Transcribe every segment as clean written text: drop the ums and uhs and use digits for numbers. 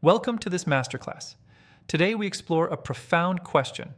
Welcome to this masterclass. Today we explore a profound question.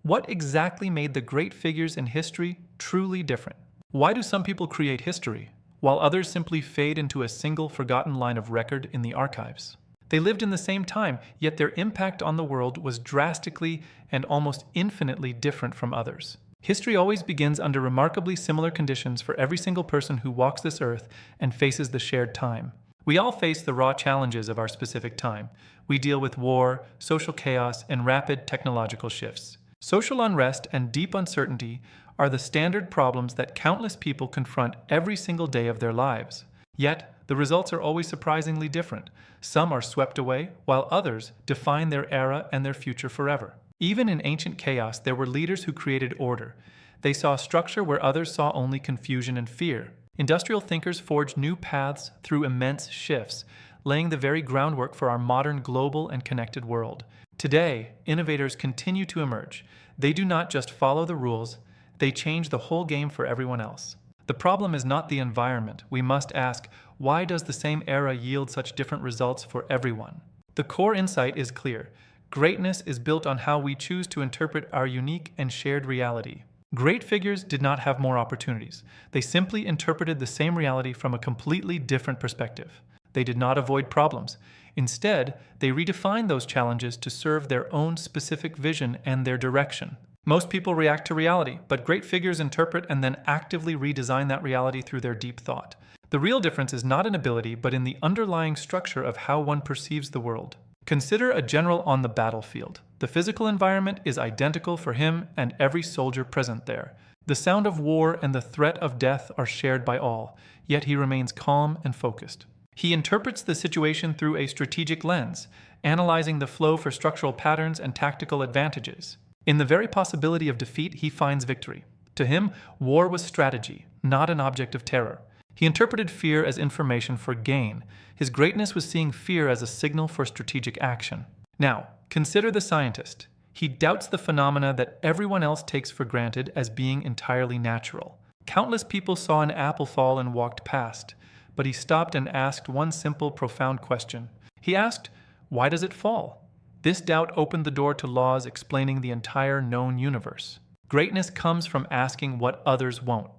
What exactly made the great figures in history truly different? Why do some people create history, while others simply fade into a single forgotten line of record in the archives? They lived in the same time, yet their impact on the world was drastically and almost infinitely different from others. History always begins under remarkably similar conditions for every single person who walks this earth and faces the shared time. We all face the raw challenges of our specific time. We deal with war, social chaos, and rapid technological shifts. Social unrest and deep uncertainty are the standard problems that countless people confront every single day of their lives. Yet, the results are always surprisingly different. Some are swept away, while others define their era and their future forever. Even in ancient chaos, there were leaders who created order. They saw structure where others saw only confusion and fear. Industrial thinkers forged new paths through immense shifts, laying the very groundwork for our modern global and connected world. Today, innovators continue to emerge. They do not just follow the rules, they change the whole game for everyone else. The problem is not the environment. We must ask, why does the same era yield such different results for everyone? The core insight is clear. Greatness is built on how we choose to interpret our unique and shared reality. Great figures did not have more opportunities. They simply interpreted the same reality from a completely different perspective. They did not avoid problems. Instead, they redefined those challenges to serve their own specific vision and their direction. Most people react to reality, but great figures interpret and then actively redesign that reality through their deep thought. The real difference is not in ability, but in the underlying structure of how one perceives the world. Consider a general on the battlefield. The physical environment is identical for him and every soldier present there. The sound of war and the threat of death are shared by all, yet he remains calm and focused. He interprets the situation through a strategic lens, analyzing the flow for structural patterns and tactical advantages. In the very possibility of defeat, he finds victory. To him, war was strategy, not an object of terror. He interpreted fear as information for gain. His greatness was seeing fear as a signal for strategic action. Now, consider the scientist. He doubts the phenomena that everyone else takes for granted as being entirely natural. Countless people saw an apple fall and walked past, but he stopped and asked one simple, profound question. He asked, why does it fall? This doubt opened the door to laws explaining the entire known universe. Greatness comes from asking what others won't.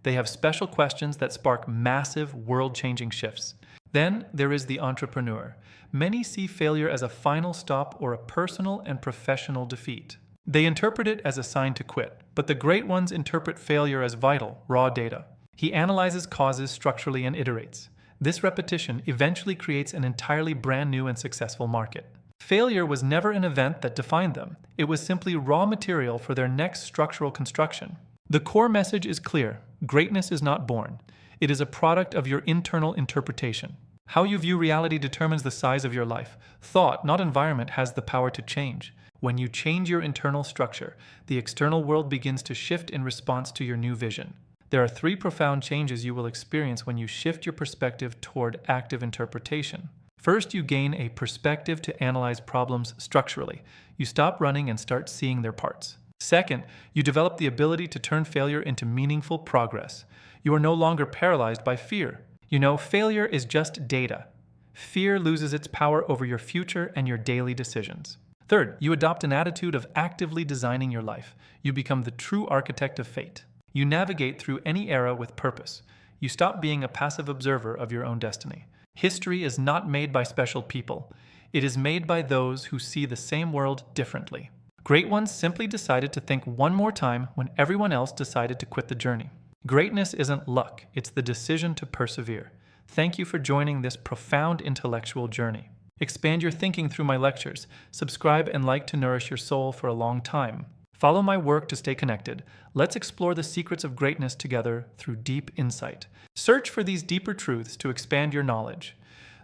They have special questions that spark massive, world-changing shifts. Then there is the entrepreneur. Many see failure as a final stop or a personal and professional defeat. They interpret it as a sign to quit, but the great ones interpret failure as vital, raw data. He analyzes causes structurally and iterates. This repetition eventually creates an entirely brand new and successful market. Failure was never an event that defined them. It was simply raw material for their next structural construction. The core message is clear. Greatness is not born. It is a product of your internal interpretation. How you view reality determines the size of your life. Thought, not environment, has the power to change. When you change your internal structure, the external world begins to shift in response to your new vision. There are three profound changes you will experience when you shift your perspective toward active interpretation. First, you gain a perspective to analyze problems structurally. You stop running and start seeing their parts. Second, you develop the ability to turn failure into meaningful progress. You are no longer paralyzed by fear. You know, failure is just data. Fear loses its power over your future and your daily decisions. Third, you adopt an attitude of actively designing your life. You become the true architect of fate. You navigate through any era with purpose. You stop being a passive observer of your own destiny. History is not made by special people. It is made by those who see the same world differently. Great ones simply decided to think one more time when everyone else decided to quit the journey. Greatness isn't luck, it's the decision to persevere. Thank you for joining this profound intellectual journey. Expand your thinking through my lectures. Subscribe and like to nourish your soul for a long time. Follow my work to stay connected. Let's explore the secrets of greatness together through deep insight. Search for these deeper truths to expand your knowledge.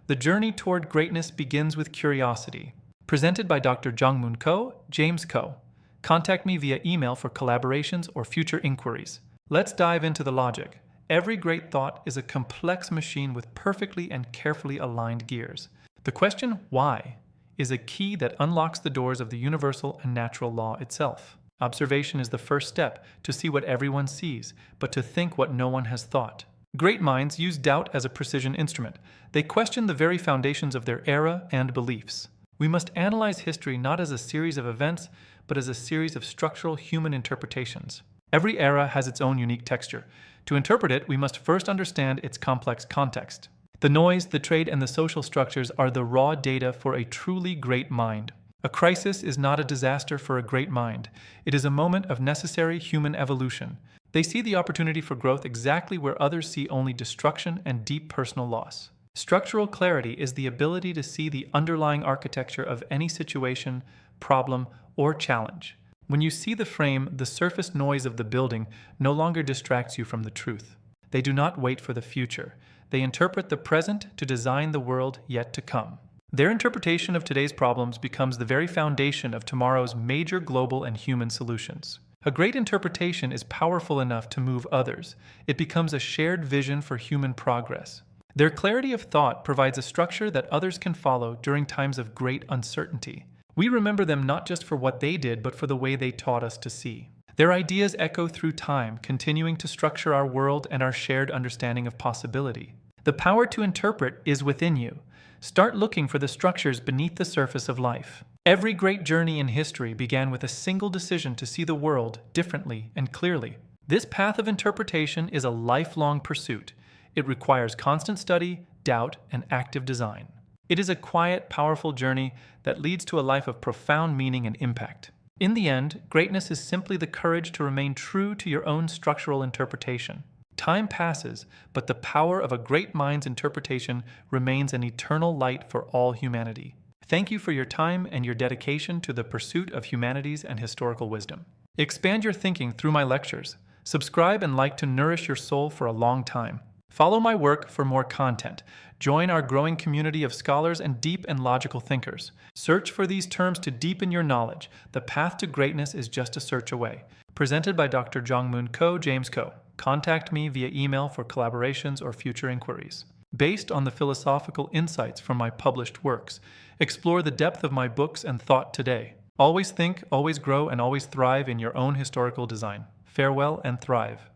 The journey toward greatness begins with curiosity. Presented by Dr. Jongmoon Ko, James Ko. Contact me via email for collaborations or future inquiries. Let's dive into the logic. Every great thought is a complex machine with perfectly and carefully aligned gears. The question, why, is a key that unlocks the doors of the universal and natural law itself. Observation is the first step to see what everyone sees, but to think what no one has thought. Great minds use doubt as a precision instrument. They question the very foundations of their era and beliefs. We must analyze history not as a series of events, but as a series of structural human interpretations. Every era has its own unique texture. To interpret it, we must first understand its complex context. The noise, the trade, and the social structures are the raw data for a truly great mind. A crisis is not a disaster for a great mind. It is a moment of necessary human evolution. They see the opportunity for growth exactly where others see only destruction and deep personal loss. Structural clarity is the ability to see the underlying architecture of any situation, problem, or challenge. When you see the frame, the surface noise of the building no longer distracts you from the truth. They do not wait for the future. They interpret the present to design the world yet to come. Their interpretation of today's problems becomes the very foundation of tomorrow's major global and human solutions. A great interpretation is powerful enough to move others. It becomes a shared vision for human progress. Their clarity of thought provides a structure that others can follow during times of great uncertainty. We remember them not just for what they did, but for the way they taught us to see. Their ideas echo through time, continuing to structure our world and our shared understanding of possibility. The power to interpret is within you. Start looking for the structures beneath the surface of life. Every great journey in history began with a single decision to see the world differently and clearly. This path of interpretation is a lifelong pursuit. It requires constant study, doubt, and active design. It is a quiet, powerful journey that leads to a life of profound meaning and impact. In the end, greatness is simply the courage to remain true to your own structural interpretation. Time passes, but the power of a great mind's interpretation remains an eternal light for all humanity. Thank you for your time and your dedication to the pursuit of humanities and historical wisdom. Expand your thinking through my lectures. Subscribe and like to nourish your soul for a long time. Follow my work for more content. Join our growing community of scholars and deep and logical thinkers. Search for these terms to deepen your knowledge. The path to greatness is just a search away. Presented by Dr. Jongmoon Ko, James Ko. Contact me via email for collaborations or future inquiries. Based on the philosophical insights from my published works, explore the depth of my books and thought today. Always think, always grow, and always thrive in your own historical design. Farewell and thrive.